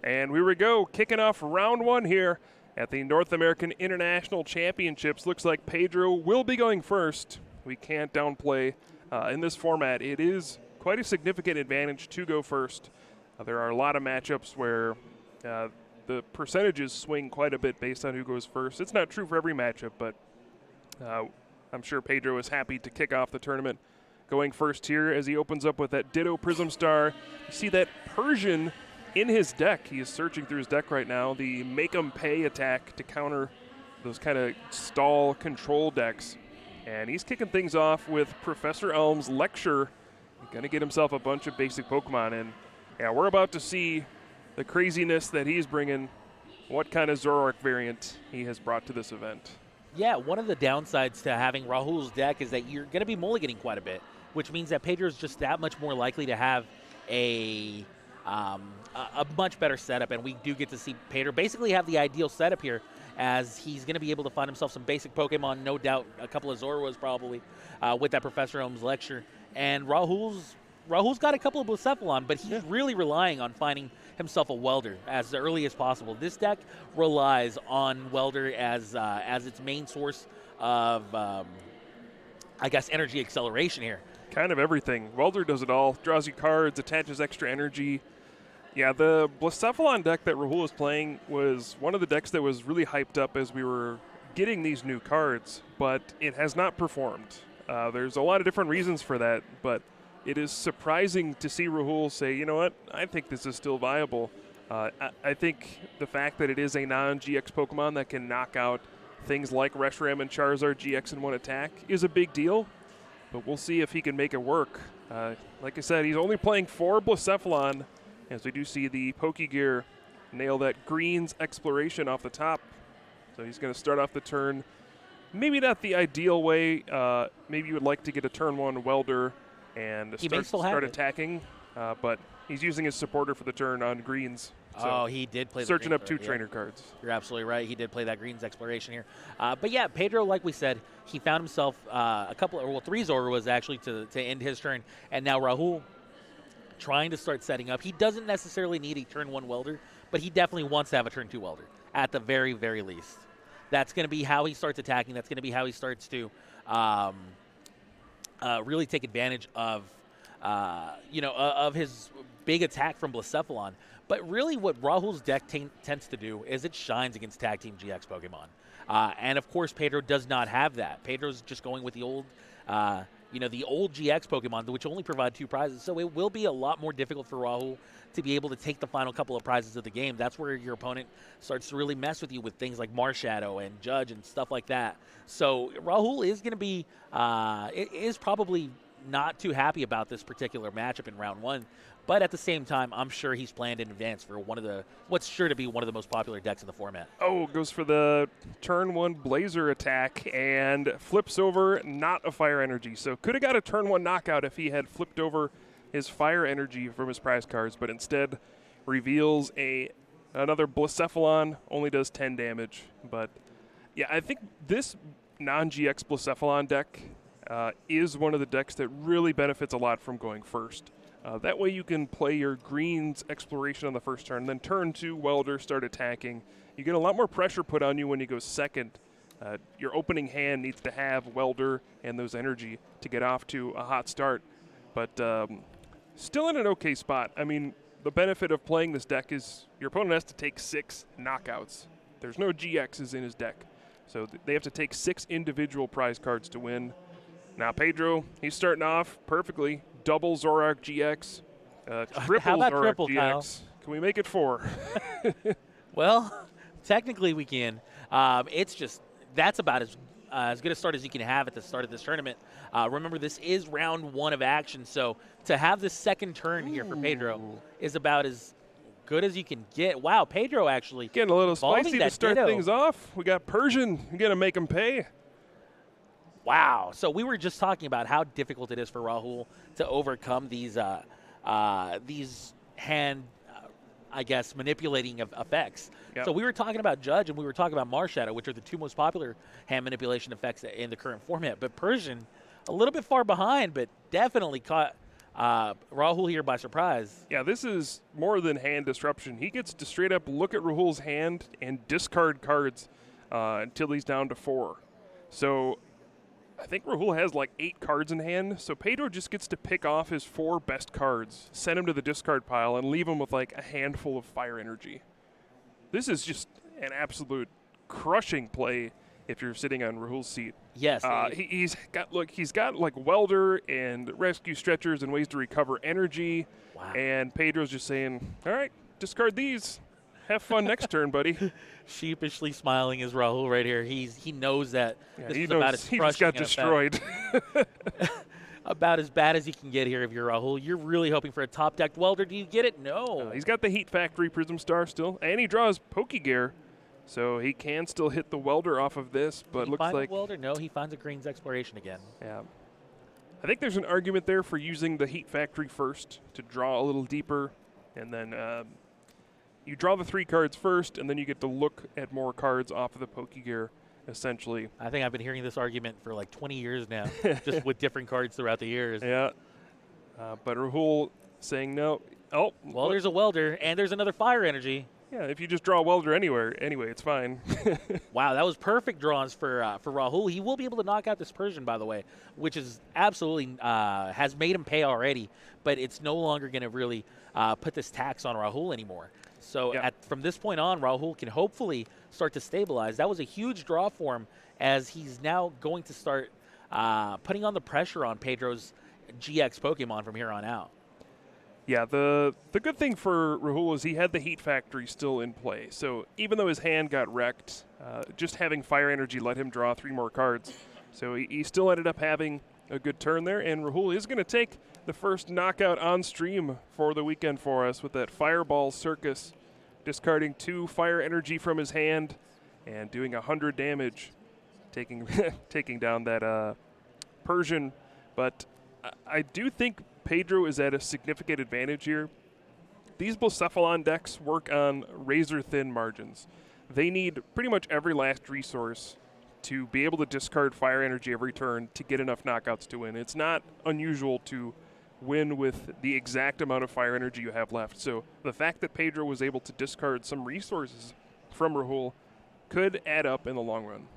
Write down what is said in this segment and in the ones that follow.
And here we go, kicking off round one here at the North American International Championships. Looks like Pedro will be going first. We can't downplay in this format. It is quite a significant advantage to go first. There are a lot of matchups where the percentages swing quite a bit based on who goes first. It's not true for every matchup, but I'm sure Pedro is happy to kick off the tournament going first here as he opens up with that Ditto Prism Star. You see that Persian in his deck. He is searching through his deck right now. The Make 'em Pay attack to counter those kind of stall control decks. And he's kicking things off with Professor Elm's Lecture. He's going to get himself a bunch of basic Pokemon. And yeah, we're about to see the craziness that he's bringing, what kind of Zoroark variant he has brought to this event. Yeah, one of the downsides to having Rahul's deck is that you're going to be mulliganing quite a bit, which means that Pedro's just that much more likely to have a much better setup, and we do get to see Pedro basically have the ideal setup here, as he's going to be able to find himself some basic Pokemon, no doubt a couple of Zorwas probably, with that Professor Ohm's Lecture. And Rahul's got a couple of Blacephalon, but he's really relying on finding himself a Welder as early as possible. This deck relies on Welder as its main source of, I guess, energy acceleration here. Kind of everything. Welder does it all. Draws you cards, attaches extra energy. Yeah, the Blacephalon deck that Rahul is playing was one of the decks that was really hyped up as we were getting these new cards, but it has not performed. There's a lot of different reasons for that, but it is surprising to see Rahul say, you know what, I think this is still viable. I think the fact that it is a non-GX Pokemon that can knock out things like Reshiram and Charizard GX in one attack is a big deal, but we'll see if he can make it work. Like I said, he's only playing 4 Blacephalon, as we do see the Pokegear nail that Green's Exploration off the top. So he's going to start off the turn, maybe not the ideal way. Maybe you would like to get a turn 1 Welder and start attacking, but he's using his supporter for the turn on Greens. So he did play searching up 2 trainer cards. You're absolutely right. He did play that Green's Exploration here. But yeah, Pedro, like we said, he found himself 3 Zorwas actually to end his turn, and now Rahul trying to start setting up. He doesn't necessarily need a turn 1 Welder, but he definitely wants to have a turn 2 Welder at the very, very least. That's going to be how he starts attacking. That's going to be how he starts to really take advantage of, of his big attack from Blacephalon. But really what Rahul's deck tends to do is it shines against Tag Team GX Pokemon. And, of course, Pedro does not have that. Pedro's just going with the old the old GX Pokemon, which only provide 2 prizes. So it will be a lot more difficult for Rahul to be able to take the final couple of prizes of the game. That's where your opponent starts to really mess with you with things like Marshadow and Judge and stuff like that. So Rahul is going to be is probably not too happy about this particular matchup in round 1. But at the same time, I'm sure he's planned in advance for what's sure to be one of the most popular decks in the format. Oh, goes for the turn 1 Blazer attack and flips over, not a Fire Energy. So could have got a turn 1 knockout if he had flipped over his Fire Energy from his prize cards, but instead reveals another Blacephalon, only does 10 damage. But yeah, I think this non-GX Blacephalon deck is one of the decks that really benefits a lot from going first. That way you can play your Green's Exploration on the first turn, then turn 2 Welder, start attacking. You get a lot more pressure put on you when you go second. Your opening hand needs to have Welder and those energy to get off to a hot start. But still in an okay spot. I mean, the benefit of playing this deck is your opponent has to take 6 knockouts. There's no GXs in his deck. So they have to take 6 individual prize cards to win. Now Pedro, he's starting off perfectly. Double Zoroark GX, triple Zoroark triple, GX. Kyle? Can we make it 4? Well, technically we can. That's about as good a start as you can have at the start of this tournament. Remember, this is round 1 of action, so to have this second turn here for Pedro is about as good as you can get. Wow, Pedro actually getting a little spicy to start things off. We got Persian. We're going to make him pay. Wow. So we were just talking about how difficult it is for Rahul to overcome these hand, manipulating effects. Yep. So we were talking about Judge and we were talking about Marshadow, which are the 2 most popular hand manipulation effects in the current format. But Persian, a little bit far behind, but definitely caught Rahul here by surprise. Yeah, this is more than hand disruption. He gets to straight up look at Rahul's hand and discard cards until he's down to 4. So I think Rahul has like 8 cards in hand, so Pedro just gets to pick off his 4 best cards, send him to the discard pile, and leave him with like a handful of fire energy. This is just an absolute crushing play if you're sitting on Rahul's seat. Yes. He's got like welder and rescue stretchers and ways to recover energy. Wow. And Pedro's just saying, all right, discard these. Have fun next turn, buddy. Sheepishly smiling is Rahul right here. He knows that this is about as he just got destroyed. About as bad as you can get here if you're Rahul. You're really hoping for a top-decked welder. Do you get it? No. He's got the Heat Factory Prism Star still, and he draws Pokegear, so he can still hit the welder off of this, but looks like... a welder? No, he finds a Green's Exploration again. Yeah. I think there's an argument there for using the Heat Factory first to draw a little deeper, and then you draw the 3 cards first, and then you get to look at more cards off of the Pokegear, essentially. I think I've been hearing this argument for like 20 years now, just with different cards throughout the years. Yeah. But Rahul saying no. Oh. Well, there's a welder, and there's another fire energy. Yeah, if you just draw a welder anyway, it's fine. Wow, that was perfect draws for Rahul. He will be able to knock out this Persian, by the way, which is absolutely has made him pay already, but it's no longer going to really put this tax on Rahul anymore. So from this point on, Rahul can hopefully start to stabilize. That was a huge draw for him, as he's now going to start putting on the pressure on Pedro's GX Pokemon from here on out. Yeah, the good thing for Rahul is he had the Heat Factory still in play. So even though his hand got wrecked, just having Fire Energy let him draw 3 more cards. So he still ended up having a good turn there, and Rahul is going to take the first knockout on stream for the weekend for us with that Fireball Circus, discarding 2 Fire Energy from his hand and doing 100 damage, taking down that Persian. But I do think Pedro is at a significant advantage here. These Blacephalon decks work on razor-thin margins. They need pretty much every last resource to be able to discard Fire Energy every turn to get enough knockouts to win. It's not unusual to win with the exact amount of Fire Energy you have left. So the fact that Pedro was able to discard some resources from Rahul could add up in the long run.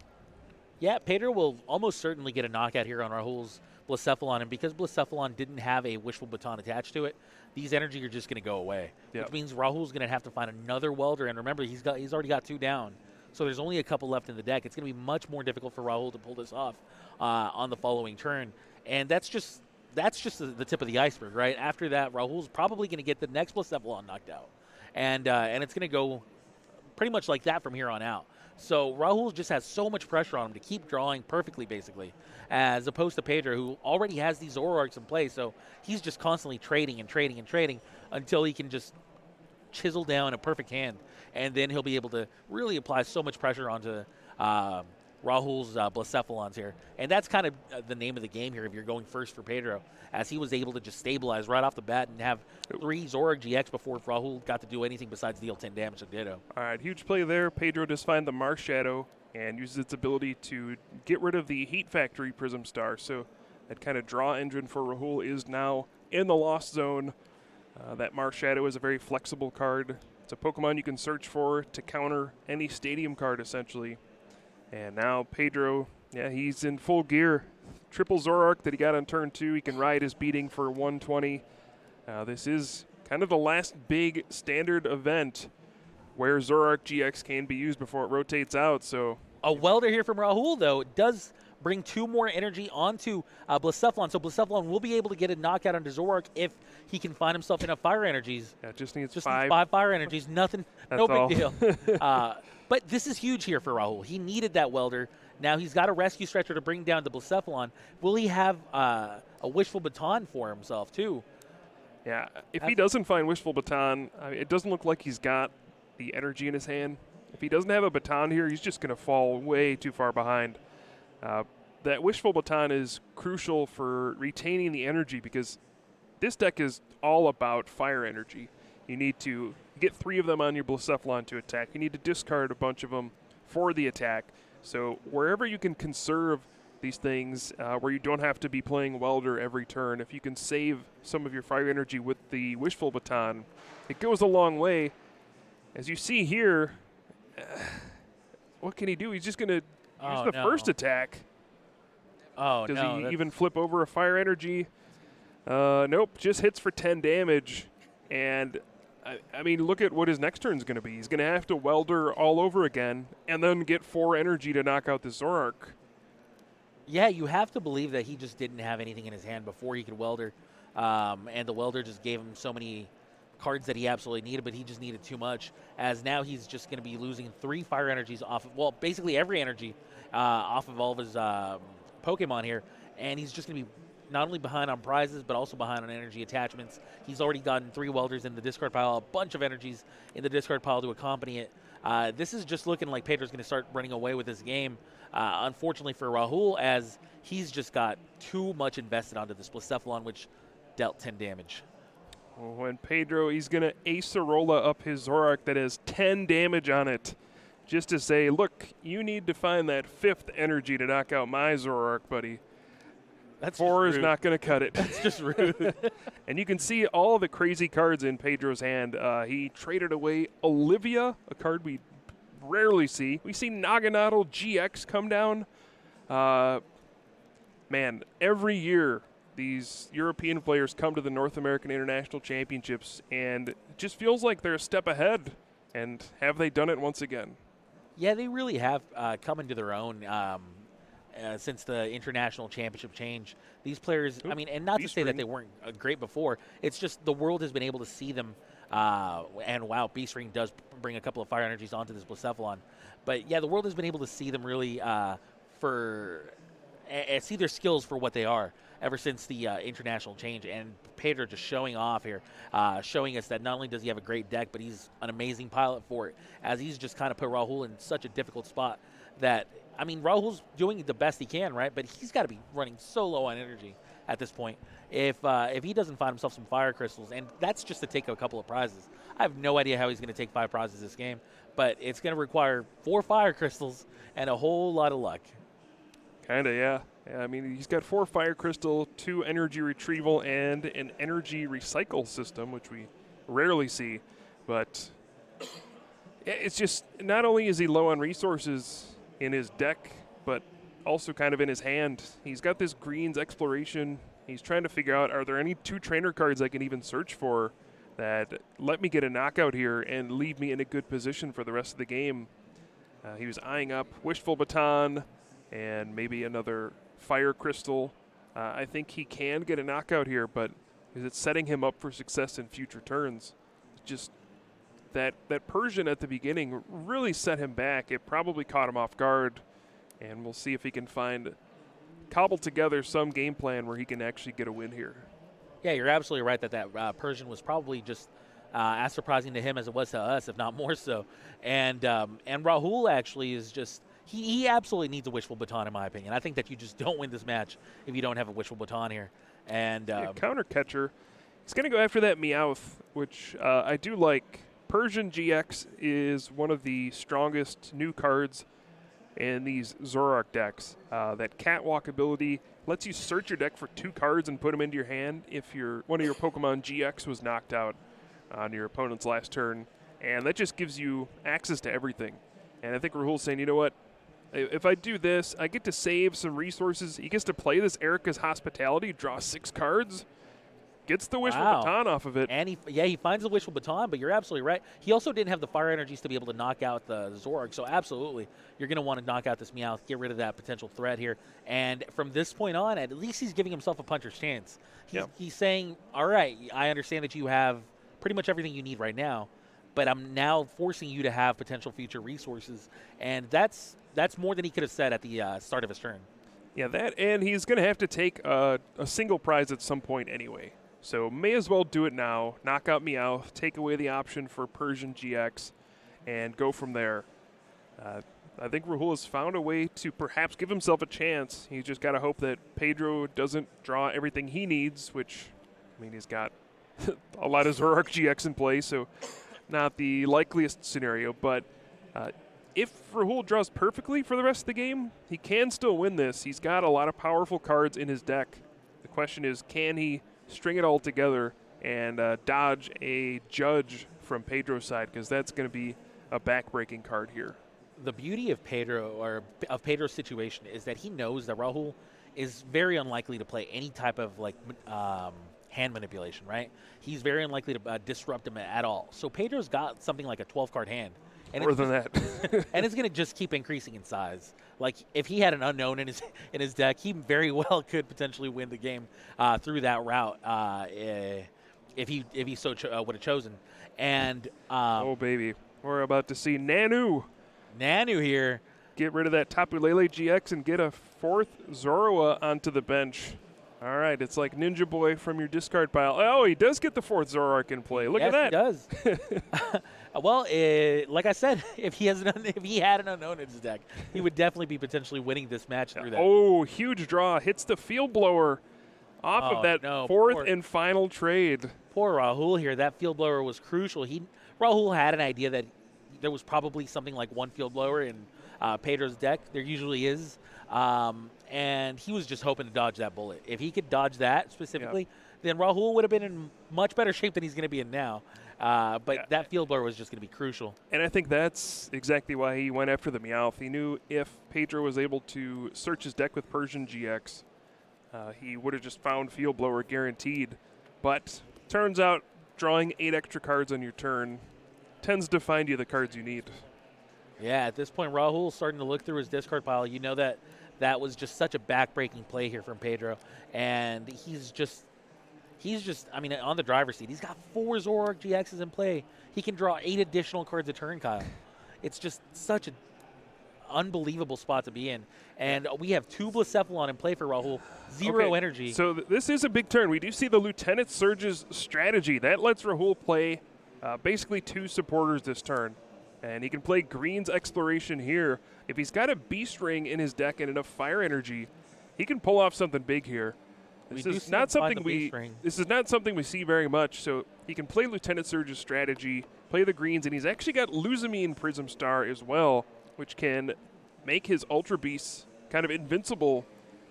Yeah, Pedro will almost certainly get a knockout here on Rahul's Blacephalon, and because Blacephalon didn't have a Wishful Baton attached to it, these energy are just going to go away, which means Rahul's going to have to find another welder, and remember, he's already got 2 down, so there's only a couple left in the deck. It's going to be much more difficult for Rahul to pull this off on the following turn, and that's just the tip of the iceberg, right? After that, Rahul's probably going to get the next Blacephalon knocked out, and it's going to go pretty much like that from here on out. So Rahul just has so much pressure on him to keep drawing perfectly, basically, as opposed to Pedro, who already has these Zoroarks in play. So he's just constantly trading and trading and trading until he can just chisel down a perfect hand. And then he'll be able to really apply so much pressure onto Rahul's Blacephalons here. And that's kind of the name of the game here if you're going first for Pedro, as he was able to just stabilize right off the bat and have 3 Zoroark GX before Rahul got to do anything besides deal 10 damage to Ditto. All right, huge play there. Pedro just finds the Marsh Shadow and uses its ability to get rid of the Heat Factory Prism Star. So that kind of draw engine for Rahul is now in the lost zone. That Marsh Shadow is a very flexible card. It's a Pokemon you can search for to counter any stadium card, essentially. And now Pedro, he's in full gear. Triple Zoroark that he got on turn 2. He can ride his beating for 120. This is kind of the last big standard event where Zoroark GX can be used before it rotates out. So a welder here from Rahul, though, does bring 2 more energy onto Blacephalon. So Blacephalon will be able to get a knockout onto Zoroark if he can find himself enough fire energies. Yeah, just needs 5 fire energies. Nothing, no big deal. But this is huge here for Rahul. He needed that welder. Now he's got a rescue stretcher to bring down the Blacephalon. Will he have a Wishful Baton for himself, too? Yeah, if he doesn't find Wishful Baton, it doesn't look like he's got the energy in his hand. If he doesn't have a baton here, he's just going to fall way too far behind. That Wishful Baton is crucial for retaining the energy because this deck is all about fire energy. You need to get 3 of them on your Blacephalon to attack. You need to discard a bunch of them for the attack. So wherever you can conserve these things where you don't have to be playing welder every turn. If you can save some of your fire energy with the wishful baton, it goes a long way. As you see here, what can he do? He's just going to use the first attack. Oh, Does no. he even flip over a fire energy? Nope, just hits for 10 damage. And, I mean, look at what his next turn is going to be. He's going to have to welder all over again and then get 4 energy to knock out the Zoroark. Yeah, you have to believe that he just didn't have anything in his hand before he could welder. And the welder just gave him so many cards that he absolutely needed, but he just needed too much. As now he's just going to be losing 3 fire energies off of, well, basically every energy off of all of his Pokemon here. And he's just going to be not only behind on prizes, but also behind on energy attachments. He's already gotten 3 welders in the discard pile, a bunch of energies in the discard pile to accompany it. This is just looking like Pedro's going to start running away with this game. Unfortunately for Rahul, as he's just got too much invested onto this Blacephalon, which dealt 10 damage. Well, when Pedro, he's going to Acerola up his Zoroark that has 10 damage on it, just to say, look, you need to find that 5th energy to knock out my Zoroark, buddy. That's 4 is not going to cut it. That's just rude. And you can see all the crazy cards in Pedro's hand. He traded away Olivia, a card we rarely see. We see Naganadel GX come down. Man, every year these European players come to the North American International Championships, and it just feels like they're a step ahead. And have they done it once again? Yeah, they really have come into their own since the international championship change. These players, I mean, and not to say that they weren't great before, it's just the world has been able to see them. And wow, Beast Ring does bring a couple of fire energies onto this Blacephalon. But yeah, the world has been able to see them really see their skills for what they are ever since the international change. And Pedro just showing off here, showing us that not only does he have a great deck, but he's an amazing pilot for it, as he's just kind of put Rahul in such a difficult spot that, I mean, Rahul's doing the best he can, right? But he's got to be running so low on energy at this point. If he doesn't find himself some fire crystals, and that's just to take a couple of prizes. I have no idea how he's going to take 5 prizes this game, but it's going to require 4 fire crystals and a whole lot of luck. Kind of, yeah. I mean, he's got 4 fire crystal, 2 energy retrieval, and an energy recycle system, which we rarely see. But it's just, not only is he low on resources in his deck, but also kind of in his hand. He's got this Greens Exploration. He's trying to figure out, are there any 2 trainer cards I can even search for that let me get a knockout here and leave me in a good position for the rest of the game? He was eyeing up Wishful Baton and maybe another Fire Crystal. I think he can get a knockout here, but is it setting him up for success in future turns? Just that Persian at the beginning really set him back. It probably caught him off guard, and we'll see if he can cobble together some game plan where he can actually get a win here. Yeah, you're absolutely right that Persian was probably just as surprising to him as it was to us, if not more so. And Rahul actually is just, he absolutely needs a Wishful Baton, in my opinion. I think that you just don't win this match if you don't have a Wishful Baton here. And counter catcher. He's going to go after that Meowth, which I do like. Persian GX is one of the strongest new cards in these Zoroark decks. That Catwalk ability lets you search your deck for 2 cards and put them into your hand if one of your Pokemon GX was knocked out on your opponent's last turn. And that just gives you access to everything. And I think Rahul's saying, you know what? If I do this, I get to save some resources. He gets to play this Erica's Hospitality, draw 6 cards, gets the Wishful Baton off of it. And he finds the Wishful Baton, but you're absolutely right. He also didn't have the fire energies to be able to knock out the Zoroark, so absolutely, you're going to want to knock out this Meowth, get rid of that potential threat here. And from this point on, at least he's giving himself a puncher's chance. He's saying, all right, I understand that you have pretty much everything you need right now, but I'm now forcing you to have potential future resources, and that's more than he could have said at the start of his turn. Yeah, that, and he's going to have to take a single prize at some point anyway. So may as well do it now, knock out Meowth, take away the option for Persian GX, and go from there. I think Rahul has found a way to perhaps give himself a chance. He's just got to hope that Pedro doesn't draw everything he needs, which, I mean, he's got a lot of Zoroark GX in play, so not the likeliest scenario. But if Rahul draws perfectly for the rest of the game, he can still win this. He's got a lot of powerful cards in his deck. The question is, can he string it all together and dodge a judge from Pedro's side? Because that's going to be a back-breaking card here. The beauty of Pedro, or of Pedro's situation, is that he knows that Rahul is very unlikely to play any type of hand manipulation, right? He's very unlikely to disrupt him at all. So Pedro's got something like a 12-card hand. And More than that. And it's going to just keep increasing in size. Like, if he had an unknown in his deck, he very well could potentially win the game through that route if he so would have chosen. And oh, baby. We're about to see Nanu here. Get rid of that Tapu Lele GX and get a 4th Zorua onto the bench. All right, it's like Ninja Boy from your discard pile. Oh, he does get the 4th Zoroark in play. Look at that. Yes, he does. Well, like I said, if he had an unknown in his deck, he would definitely be potentially winning this match through that. Oh, huge draw. Hits the Field Blower off of that 4th and final trade. Poor Rahul here. That Field Blower was crucial. Rahul had an idea that there was probably something like one Field Blower in Pedro's deck. There usually is. And he was just hoping to dodge that bullet. If he could dodge that specifically, then Rahul would have been in much better shape than he's going to be in now. But that Field Blower was just going to be crucial. And I think that's exactly why he went after the Meowth. He knew if Pedro was able to search his deck with Persian GX, he would have just found Field Blower guaranteed. But turns out drawing 8 extra cards on your turn tends to find you the cards you need. Yeah, at this point, Rahul's starting to look through his discard pile. You know that was just such a back-breaking play here from Pedro. And he's just, I mean, on the driver's seat. He's got 4 Zoroark GXs in play. He can draw 8 additional cards a turn, Kyle. It's just such an unbelievable spot to be in. And we have 2 Blacephalon in play for Rahul. 0 energy. So this is a big turn. We do see the Lieutenant Surge's strategy. That lets Rahul play basically 2 supporters this turn. And he can play Green's Exploration here. If he's got a Beast Ring in his deck and enough fire energy, he can pull off something big here. This is not something we see very much. So he can play Lieutenant Surge's strategy, play the greens, and he's actually got Luzamine Prism Star as well, which can make his Ultra Beasts kind of invincible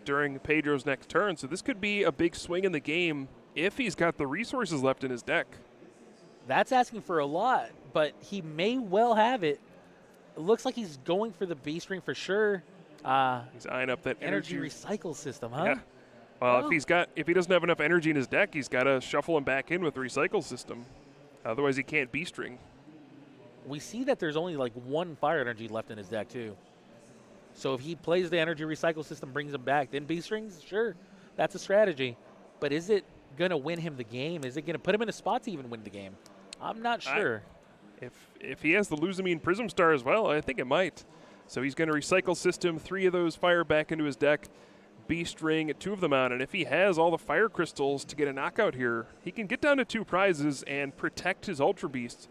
during Pedro's next turn. So this could be a big swing in the game if he's got the resources left in his deck. That's asking for a lot, but he may well have it. It looks like he's going for the Beast Ring for sure. He's eyeing up that energy recycle system, huh? Yeah. Well, if he doesn't have enough energy in his deck, he's got to shuffle him back in with the recycle system. Otherwise, he can't Beast Ring. We see that there's only like 1 fire energy left in his deck too. So if he plays the energy recycle system, brings him back, then Beast Rings, sure, that's a strategy. But is it going to win him the game? Is it going to put him in a spot to even win the game? I'm not sure. If he has the Luzamine Prism Star as well, I think it might. So he's going to recycle system, 3 of those fire back into his deck, Beast Ring, 2 of them out. And if he has all the fire crystals to get a knockout here, he can get down to 2 prizes and protect his Ultra Beast.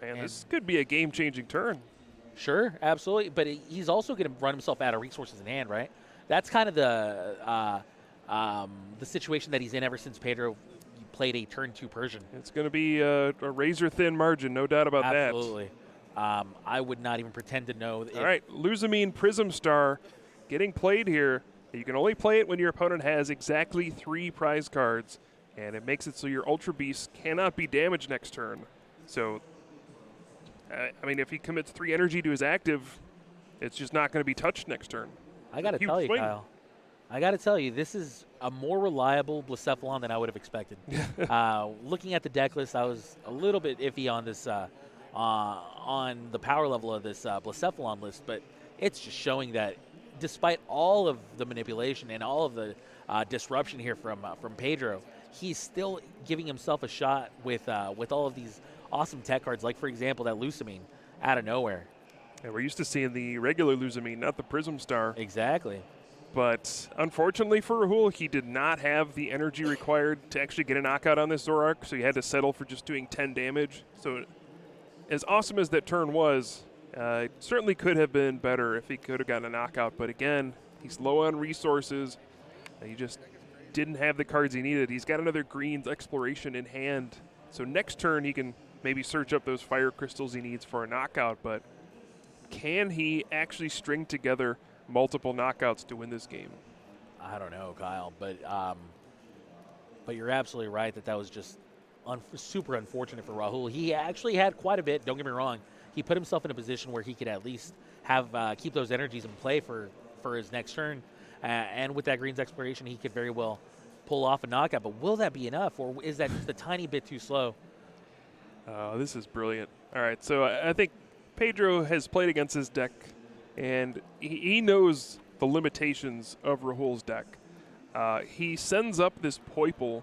And this could be a game-changing turn. Sure, absolutely. But he's also going to run himself out of resources in hand, right? That's kind of the situation that he's in ever since Pedro played a turn 2 Persian. It's going to be a razor-thin margin, no doubt about that. Absolutely. I would not even pretend to know. All right, Luzamine Prism Star getting played here. You can only play it when your opponent has exactly 3 prize cards, and it makes it so your Ultra Beast cannot be damaged next turn. So, I mean, if he commits 3 energy to his active, it's just not going to be touched next turn. I got to tell you, Kyle. I got to tell you, this is a more reliable Blacephalon than I would have expected. Looking at the deck list, I was a little bit iffy on this, on the power level of this Blacephalon list, but it's just showing that despite all of the manipulation and all of the disruption here from Pedro, he's still giving himself a shot with all of these awesome tech cards, like, for example, that Luzamine out of nowhere. Yeah, we're used to seeing the regular Luzamine, not the Prism Star. Exactly. But unfortunately for Rahul, he did not have the energy required to actually get a knockout on this Zoroark, so he had to settle for just doing 10 damage. So as awesome as that turn was, it certainly could have been better if he could have gotten a knockout. But again, he's low on resources. He just didn't have the cards he needed. He's got another Green's Exploration in hand. So next turn he can maybe search up those fire crystals he needs for a knockout, but can he actually string together multiple knockouts to win this game? I don't know, Kyle, but you're absolutely right that was just super unfortunate for Rahul. He actually had quite a bit. Don't get me wrong. He put himself in a position where he could at least have keep those energies in play for his next turn, and with that Green's Exploration, he could very well pull off a knockout. But will that be enough, or is that just a tiny bit too slow? This is brilliant. All right, so I think Pedro has played against his deck, and he knows the limitations of Rahul's deck. He sends up this Poiple,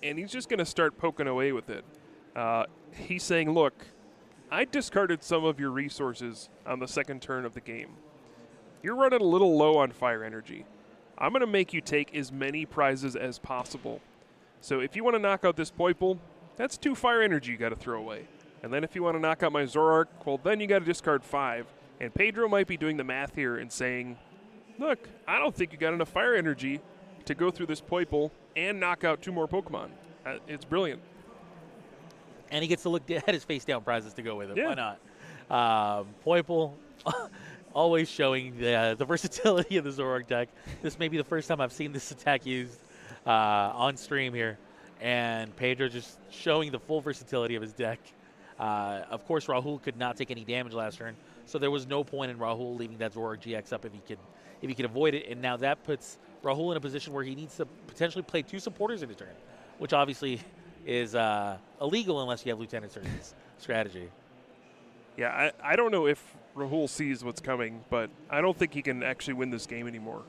and he's just going to start poking away with it. He's saying, look, I discarded some of your resources on the second turn of the game. You're running a little low on fire energy. I'm going to make you take as many prizes as possible. So if you want to knock out this Poiple, that's 2 fire energy you got to throw away. And then if you want to knock out my Zoroark, well, then you got to discard 5. And Pedro might be doing the math here and saying, look, I don't think you got enough fire energy to go through this Poiple and knock out 2 more Pokemon. It's brilliant. And he gets to look at his face-down prizes to go with it. Yeah. Why not? Poiple, always showing the versatility of the Zoroark deck. This may be the first time I've seen this attack used on stream here. And Pedro just showing the full versatility of his deck. Of course, Rahul could not take any damage last turn, so there was no point in Rahul leaving that Zoroark GX up if he could avoid it. And now that puts Rahul in a position where he needs to potentially play 2 supporters in his turn, which obviously is illegal unless you have Lieutenant Surgeon's strategy. Yeah, I don't know if Rahul sees what's coming, but I don't think he can actually win this game anymore.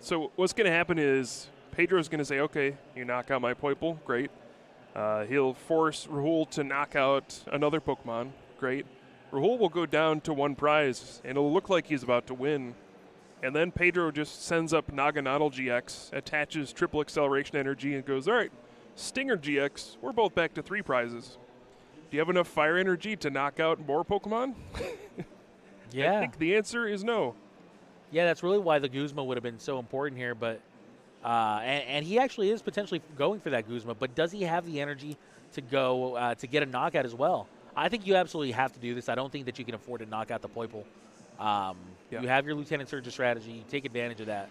So what's going to happen is Pedro's going to say, okay, you knock out my Poiple, great. He'll force Rahul to knock out another Pokemon, great. Rahul will go down to 1 prize, and it'll look like he's about to win. And then Pedro just sends up Naganadel GX, attaches triple acceleration energy, and goes, all right, Stinger GX, we're both back to 3 prizes. Do you have enough fire energy to knock out more Pokemon? Yeah. I think the answer is no. Yeah, that's really why the Guzma would have been so important here, but and he actually is potentially going for that Guzma, but does he have the energy to go to get a knockout as well? I think you absolutely have to do this. I don't think that you can afford to knock out the Poiple. You have your Lieutenant Surgeon strategy. You take advantage of that.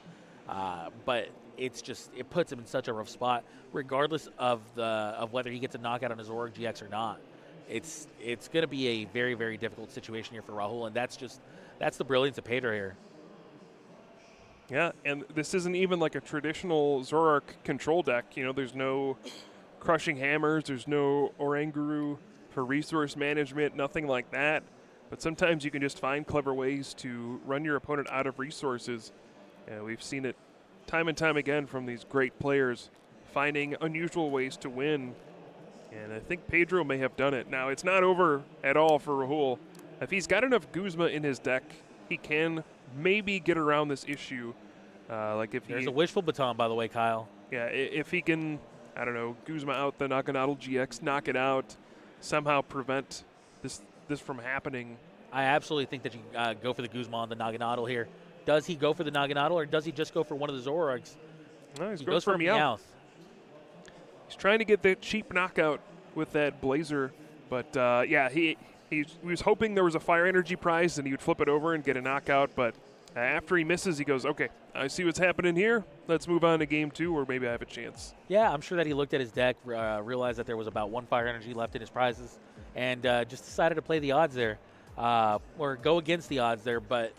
But it puts him in such a rough spot, regardless of whether he gets a knockout on his Zoroark GX or not. It's going to be a very, very difficult situation here for Rahul, and that's the brilliance of Pedro here. Yeah, and this isn't even like a traditional Zoroark control deck. You know, there's no Crushing Hammers, there's no Oranguru for resource management, nothing like that. But sometimes you can just find clever ways to run your opponent out of resources. And we've seen it time and time again from these great players, finding unusual ways to win. And I think Pedro may have done it. Now, it's not over at all for Rahul. If he's got enough Guzma in his deck, he can maybe get around this issue. There's a wishful baton, by the way, Kyle. Yeah, if he can, I don't know, Guzma out the Naganadel GX, knock it out, somehow prevent this from happening. I absolutely think that you go for the Guzma on the Naganadel here. Does he go for the Naganadel, or does he just go for one of the Zoroarks? No, he goes for Meowth. He's trying to get the cheap knockout with that Blazer, but he was hoping there was a fire energy prize and he would flip it over and get a knockout, but after he misses, he goes, okay, I see what's happening here. Let's move on to game 2, or maybe I have a chance. Yeah, I'm sure that he looked at his deck, realized that there was about 1 fire energy left in his prizes, and just decided to play the odds there, or go against the odds there, but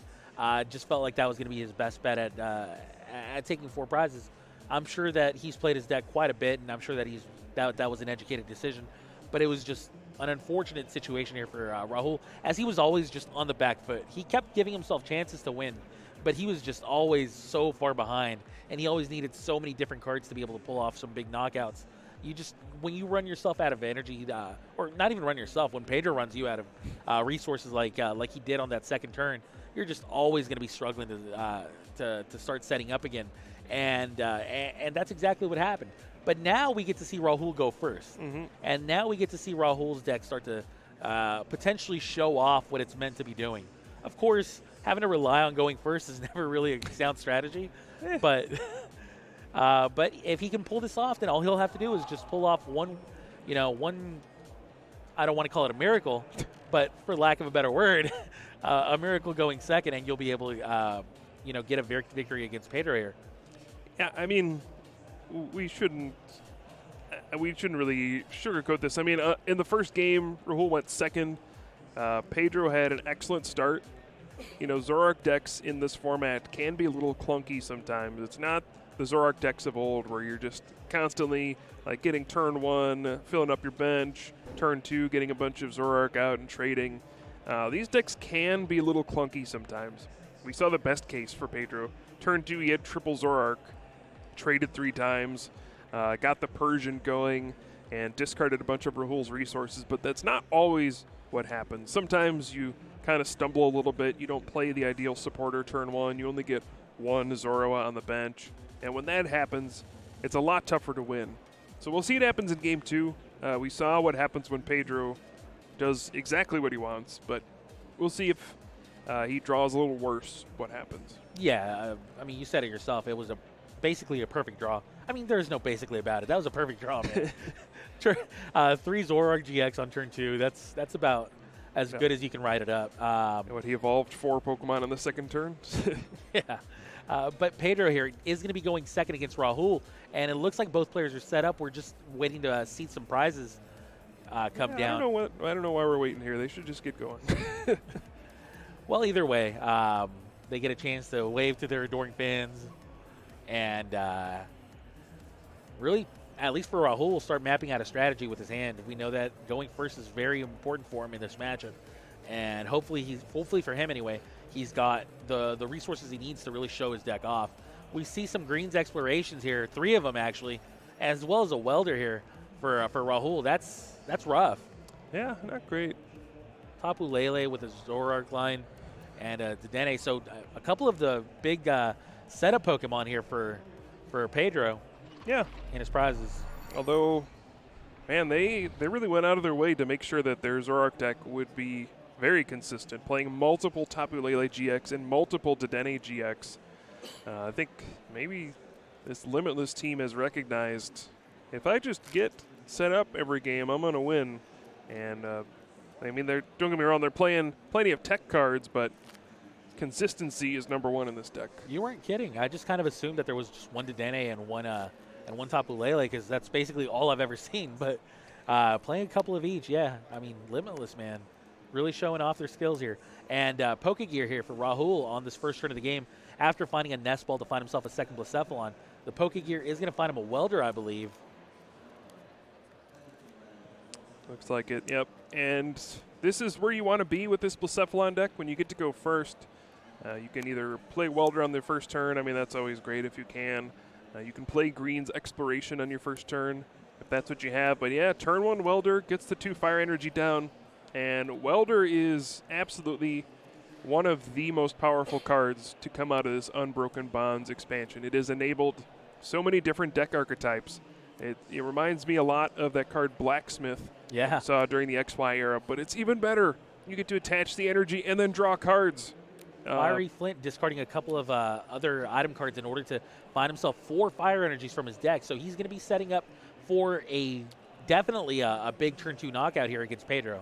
just felt like that was going to be his best bet at taking 4 prizes. I'm sure that he's played his deck quite a bit, and I'm sure that that was an educated decision, but it was just an unfortunate situation here for Rahul, as he was always just on the back foot. He kept giving himself chances to win, but he was just always so far behind, and he always needed so many different cards to be able to pull off some big knockouts. When you run yourself out of energy, or not even run yourself, when Pedro runs you out of resources like he did on that second turn, you're just always going to be struggling to start setting up again, and that's exactly what happened. But now we get to see Rahul go first. Mm-hmm. And now we get to see Rahul's deck start to potentially show off what it's meant to be doing. Of course, having to rely on going first is never really a sound strategy. But if he can pull this off, then all he'll have to do is just pull off one, I don't want to call it a miracle, but for lack of a better word, a miracle going second, and you'll be able to, get a victory against Pedro here. Yeah, I mean, we shouldn't really sugarcoat this. I mean, in the first game, Rahul went second. Pedro had an excellent start. Zoroark decks in this format can be a little clunky sometimes. It's not the Zoroark decks of old where you're just constantly getting turn 1, filling up your bench, turn 2, getting a bunch of Zoroark out and trading. These decks can be a little clunky sometimes. We saw the best case for Pedro. Turn 2, he had triple Zoroark, traded 3 times, got the Persian going, and discarded a bunch of Rahul's resources, but that's not always what happens. Sometimes you kind of stumble a little bit. You don't play the ideal supporter turn 1. You only get 1 Zoroark on the bench. And when that happens, it's a lot tougher to win. So we'll see what happens in Game 2. We saw what happens when Pedro does exactly what he wants, but we'll see if he draws a little worse what happens. Yeah, you said it yourself. It was basically a perfect draw. There's no basically about it. That was a perfect draw, man. 3 Zoroark GX on turn 2. That's about as good as you can write it up. He evolved 4 Pokemon on the second turn? Yeah. But Pedro here is going to be going second against Rahul, and it looks like both players are set up. We're just waiting to see some prizes come down. I don't know why we're waiting here. They should just get going. Well, either way, they get a chance to wave to their adoring fans, and really, at least for Rahul, start mapping out a strategy with his hand. We know that going first is very important for him in this matchup, and hopefully for him anyway, he's got the resources he needs to really show his deck off. We see some greens explorations here, 3 of them actually, as well as a welder here for Rahul. That's rough. Yeah, not great. Tapu Lele with a Zoroark line and Dedenne. So a couple of the big setup Pokemon here for Pedro. Yeah. In his prizes. Although, man, they really went out of their way to make sure that their Zoroark deck would be very consistent, playing multiple Tapu Lele GX and multiple Dedenne GX. I think maybe this Limitless team has recognized if I just get set up every game, I'm going to win. And, don't get me wrong, they're playing plenty of tech cards, but consistency is number 1 in this deck. You weren't kidding. I just kind of assumed that there was just one Dedenne and one Tapu Lele because that's basically all I've ever seen. But playing a couple of each, yeah. Limitless, man. Really showing off their skills here. And Pokegear here for Rahul on this first turn of the game. After finding a Nest Ball to find himself a second Blacephalon, the Pokegear is going to find him a Welder, I believe. Looks like it, yep. And this is where you want to be with this Blacephalon deck when you get to go first. You can either play Welder on the first turn. That's always great if you can. You can play Green's Exploration on your first turn if that's what you have. But yeah, turn 1 Welder gets the 2 Fire Energy down. And Welder is absolutely one of the most powerful cards to come out of this Unbroken Bonds expansion. It has enabled so many different deck archetypes. It reminds me a lot of that card Blacksmith we saw during the XY era, but it's even better. You get to attach the energy and then draw cards. Fiery Flint discarding a couple of other item cards in order to find himself 4 fire energies from his deck. So he's going to be setting up for definitely a big turn 2 knockout here against Pedro.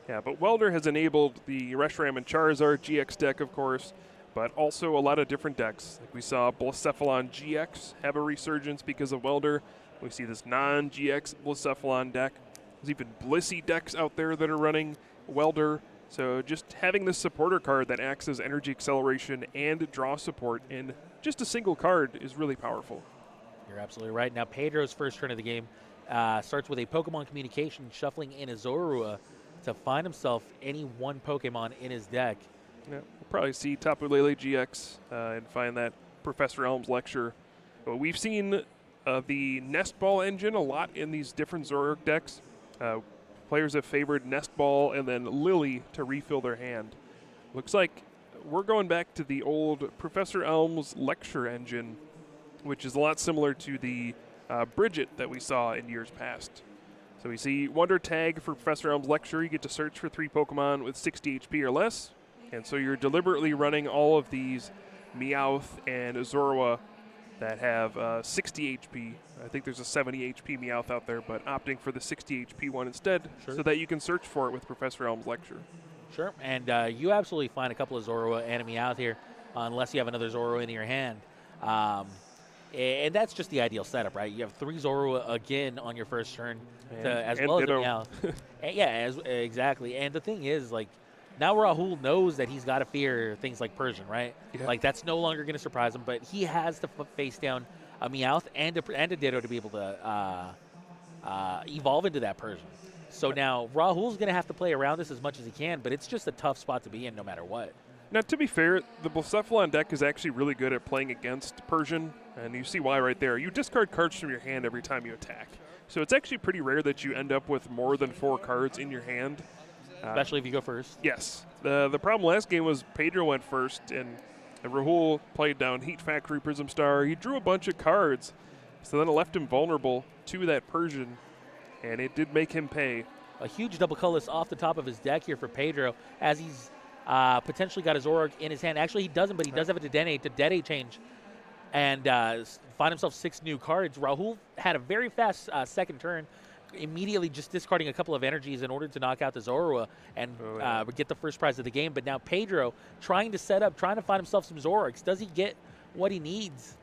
Yeah, but Welder has enabled the Reshiram and Charizard GX deck, of course, but also a lot of different decks. Like we saw Blacephalon GX have a resurgence because of Welder. We see this non-GX Blacephalon deck. There's even Blissey decks out there that are running Welder. So just having this supporter card that acts as energy acceleration and draw support in just a single card is really powerful. You're absolutely right. Now Pedro's first turn of the game starts with a Pokemon Communication, shuffling in a Zorua to find himself any one Pokemon in his deck. Yeah, we'll probably see Tapu Lele GX and find that Professor Elm's Lecture. But we've seen the Nest Ball engine a lot in these different Zoroark decks. Players have favored Nest Ball and then Lily to refill their hand. Looks like we're going back to the old Professor Elm's Lecture engine, which is a lot similar to the Bridget that we saw in years past. So we see Wonder Tag for Professor Elm's Lecture. You get to search for 3 Pokemon with 60 HP or less. And so you're deliberately running all of these Meowth and Zorua that have 60 HP. I think there's a 70 HP Meowth out there, but opting for the 60 HP one instead so that you can search for it with Professor Elm's lecture. Sure, and you absolutely find a couple of Zorua and a Meowth here, unless you have another Zorua in your hand. And that's just the ideal setup, right? You have 3 Zorua again on your first turn, as well Ditto. as a Meowth. Exactly. And the thing is, like, now Rahul knows that he's got to fear things like Persian, right? Yeah. Like, that's no longer going to surprise him, but he has to face down a Meowth and a Ditto to be able to evolve into that Persian. So now Rahul's going to have to play around this as much as he can, but it's just a tough spot to be in no matter what. Now, to be fair, the Blacephalon deck is actually really good at playing against Persian, and you see why right there. You discard cards from your hand every time you attack. So it's actually pretty rare that you end up with more than 4 cards in your hand. Especially if you go first. Yes. The problem last game was Pedro went first, and Rahul played down Heat Factory Prism Star. He drew a bunch of cards, so then it left him vulnerable to that Persian, and it did make him pay. A huge double colorless off the top of his deck here for Pedro, as he's potentially got his Zoroark in his hand. Actually, he doesn't, but he does have a Dedenne change and find himself 6 new cards. Rahul had a very fast second turn, immediately just discarding a couple of energies in order to knock out the Zorua and get the first prize of the game. But now Pedro trying to set up, trying to find himself some Zoroarks. Does he get what he needs?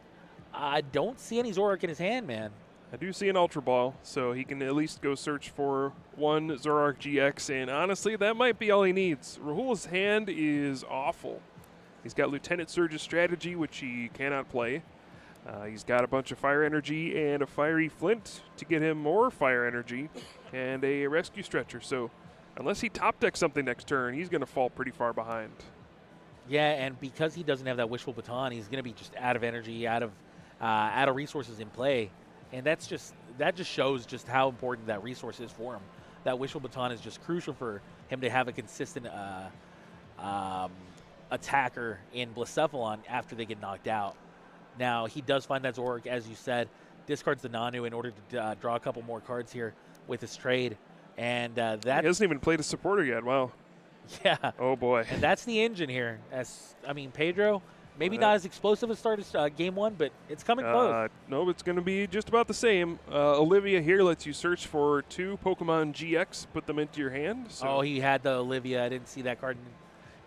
I don't see any Zoroark in his hand, man. I do see an Ultra Ball, so he can at least go search for 1 Zoroark GX, and honestly, that might be all he needs. Rahul's hand is awful. He's got Lieutenant Surge's strategy, which he cannot play. He's got a bunch of fire energy and a fiery flint to get him more fire energy and a rescue stretcher. So unless he top decks something next turn, he's going to fall pretty far behind. Yeah, and because he doesn't have that wishful baton, he's going to be just out of energy, out of resources in play, and that just shows just how important that resource is for him. That wishful baton is just crucial for him to have a consistent attacker in Blacephalon after they get knocked out. Now, he does find that Zoroark, as you said, discards the Nanu in order to draw a couple more cards here with his trade. And that he hasn't even played a supporter yet. Wow. Yeah. Oh, boy. And that's the engine here. Pedro, maybe not as explosive as start as game 1, but it's coming close. No, it's going to be just about the same. Olivia here lets you search for 2 Pokemon GX, put them into your hand. So. Oh, he had the Olivia. I didn't see that card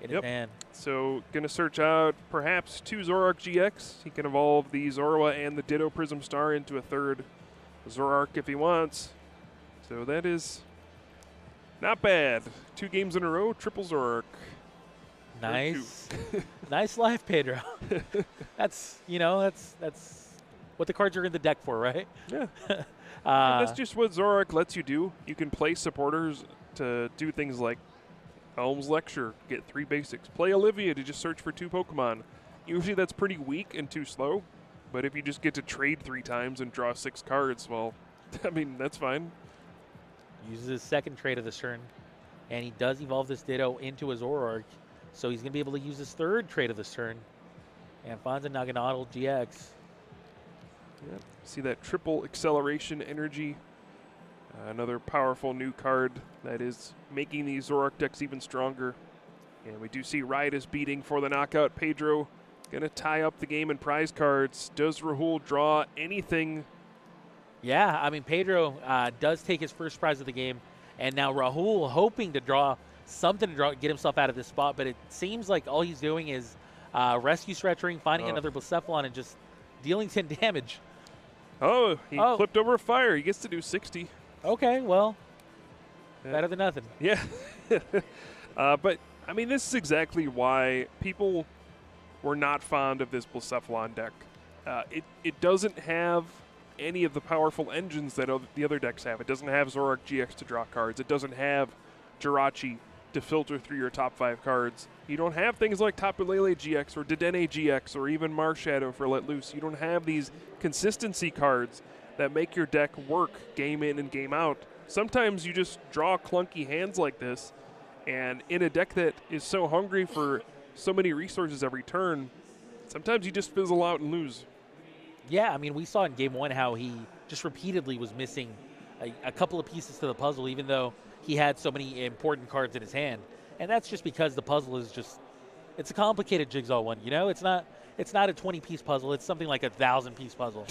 in his hand. So going to search out perhaps 2 Zoroark GX. He can evolve the Zorua and the Ditto Prism Star into a 3rd Zoroark if he wants. So that is not bad. 2 games in a row, triple Zoroark. Nice. Nice life, Pedro. That's what the cards are in the deck for, right? Yeah. And that's just what Zoroark lets you do. You can play supporters to do things like Elm's Lecture, get 3 basics. Play Olivia to just search for 2 Pokemon. Usually that's pretty weak and too slow, but if you just get to trade 3 times and draw 6 cards, well, I mean, that's fine. Uses his second trade of this turn, and he does evolve this Ditto into a Zoroark, so he's going to be able to use his 3rd trade of this turn, and finds a Naganadel GX. Yeah. See that triple acceleration energy. Another powerful new card that is making these Zoroark decks even stronger. And we do see Riot beating for the knockout. Pedro going to tie up the game in prize cards. Does Rahul draw anything? Yeah, Pedro does take his first prize of the game, and now Rahul hoping to draw something to get himself out of this spot, but it seems like all he's doing is rescue stretching, finding another Blacephalon, and just dealing 10 damage. Oh, he flipped over a fire. He gets to do 60. Okay, well, better than nothing. Yeah. But, this is exactly why people were not fond of this Blacephalon deck. It doesn't have any of the powerful engines that the other decks have. It doesn't have Zoroark GX to draw cards. It doesn't have Jirachi to filter through your top 5 cards. You don't have things like Tapu Lele GX or Dedenne GX or even Marshadow for Let Loose. You don't have these consistency cards that make your deck work game in and game out. Sometimes you just draw clunky hands like this, and in a deck that is so hungry for so many resources every turn, sometimes you just fizzle out and lose. Yeah, we saw in game 1 how he just repeatedly was missing a couple of pieces to the puzzle, even though he had so many important cards in his hand. And that's just because the puzzle is it's a complicated jigsaw one, It's it's not a 20-piece puzzle. It's something like a 1,000-piece puzzle.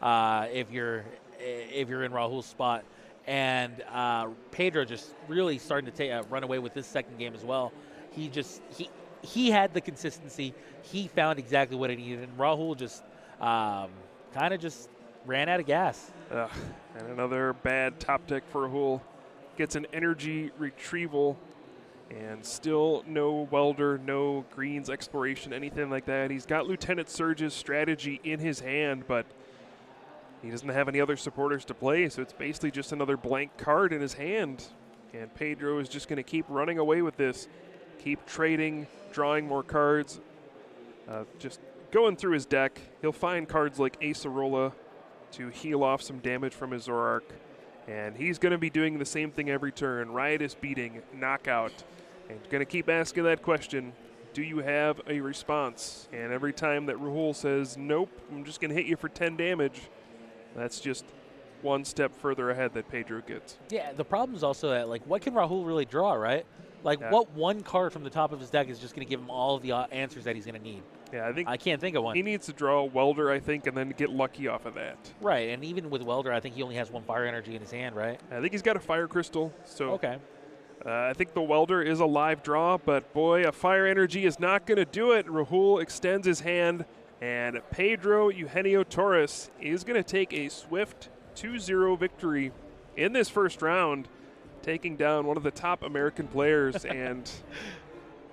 If you're in Rahul's spot, and Pedro just really starting to run away with this second game as well. He had the consistency. He found exactly what he needed, and Rahul just kind of just ran out of gas. And another bad top deck for Rahul. Gets an energy retrieval, and still no welder, no greens exploration, anything like that. He's got Lieutenant Surge's strategy in his hand, but he doesn't have any other supporters to play, so it's basically just another blank card in his hand. And Pedro is just going to keep running away with this, keep trading, drawing more cards, just going through his deck. He'll find cards like Acerola to heal off some damage from his Zoroark, and he's going to be doing the same thing every turn. Riotous Beating, knockout, and going to keep asking that question, do you have a response? And every time that Rahul says, nope, I'm just going to hit you for 10 damage, that's just one step further ahead that Pedro gets. Yeah, the problem is also that, like, what can Rahul really draw, right? Like, what one card from the top of his deck is just going to give him all of the answers that he's going to need? Yeah, I can't think of one. He needs to draw a Welder, I think, and then get lucky off of that. Right, and even with Welder, I think he only has one Fire Energy in his hand, right? I think he's got a Fire Crystal. So okay. I think the Welder is a live draw, but boy, a Fire Energy is not going to do it. Rahul extends his hand, and Pedro Eugenio Torres is going to take a swift 2-0 victory in this first round, taking down one of the top American players. And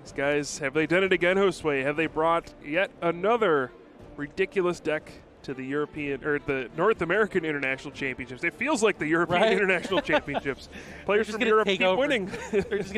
these guys, have they done it again, Josue? Have they brought yet another ridiculous deck to the European or the North American International Championships? It feels like the European International Championships. Players from Europe keep winning. They're just gonna